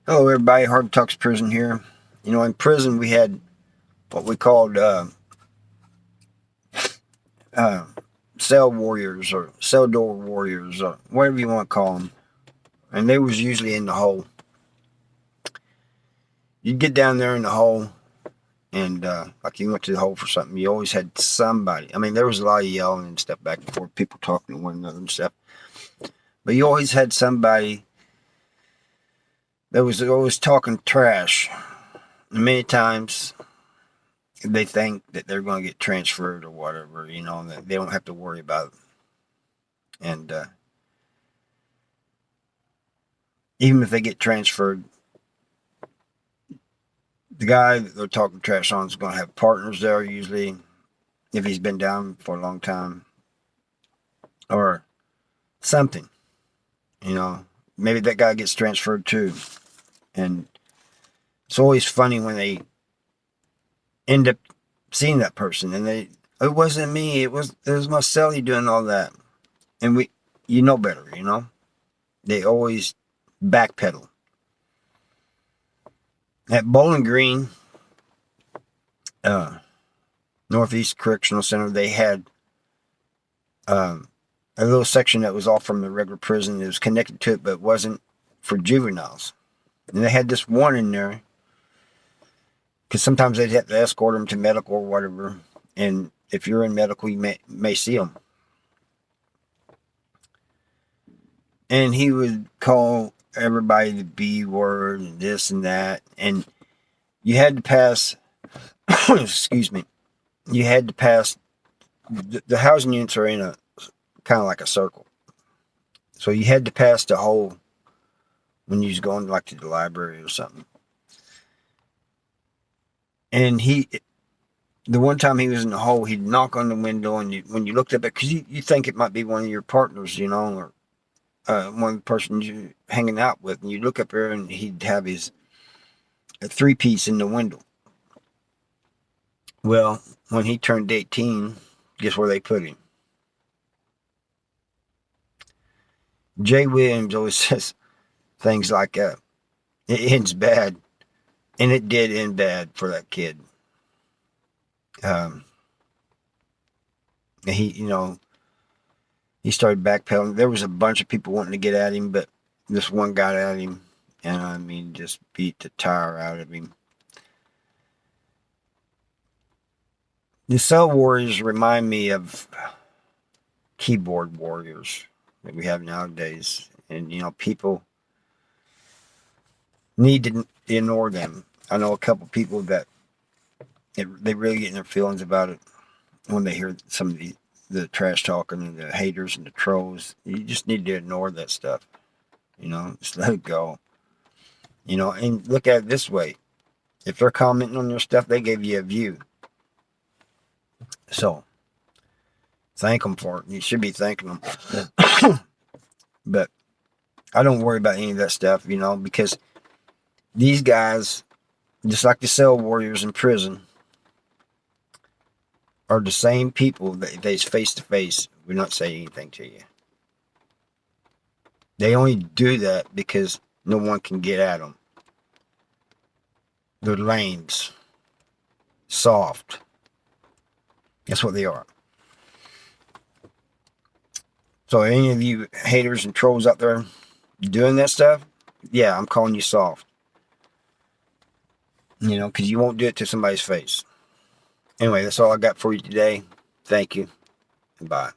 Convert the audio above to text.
Hello, everybody. Hard Talks Prison here. In prison we had what we called uh, cell warriors or cell door warriors or whatever you want to call them, and they was usually in the hole. You'd get down there in the hole, and like you went to the hole for something, you always had somebody. I mean, there was a lot of yelling and stuff back and forth, people talking to one another and stuff, but you always had somebody that was always talking trash. And many times they think that they're going to get transferred or whatever, that they don't have to worry about it. And even if they get transferred, the guy that they're talking trash on is going to have partners there usually, if he's been down for a long time, or something. Maybe that guy gets transferred too. And it's always funny when they end up seeing that person and it wasn't me, it was my cellie doing all that. And you know better, They always backpedal. At Bowling Green, Northeast Correctional Center, they had a little section that was off from the regular prison. It was connected to it, but it wasn't for juveniles. And they had this one in there because sometimes they'd have to escort them to medical or whatever. And if you're in medical, you may see them. And he would call everybody the B word and this and that. And you had to pass, excuse me, you had to pass, the housing units are in a kind of like a circle. So you had to pass the hole when you was going like to the library or something. And the one time he was in the hole, he'd knock on the window, and when you looked up, because you think it might be one of your partners, or one of the persons you're hanging out with, and you look up there, and he'd have his a 3-piece in the window. Well, when he turned 18, guess where they put him? Jay Williams always says things like, it ends bad. And it did end bad for that kid. He started backpedaling. There was a bunch of people wanting to get at him, but this one got at him, and I mean, just beat the tire out of him. The cell warriors remind me of keyboard warriors that we have nowadays, and people need to ignore them. I know a couple people that they really get in their feelings about it when they hear some of the trash talking and the haters and the trolls. You just need to ignore that stuff. Just let it go. And look at it this way. If they're commenting on your stuff, they gave you a view. So, thank them for it. You should be thanking them. But I don't worry about any of that stuff, because these guys, just like the cell warriors in prison, are the same people that if they's face to face would not say anything to you. They only do that because no one can get at them. They're lames. Soft. That's what they are. So any of you haters and trolls out there doing that stuff, yeah, I'm calling you soft. Because you won't do it to somebody's face. Anyway, that's all I got for you today. Thank you, and bye.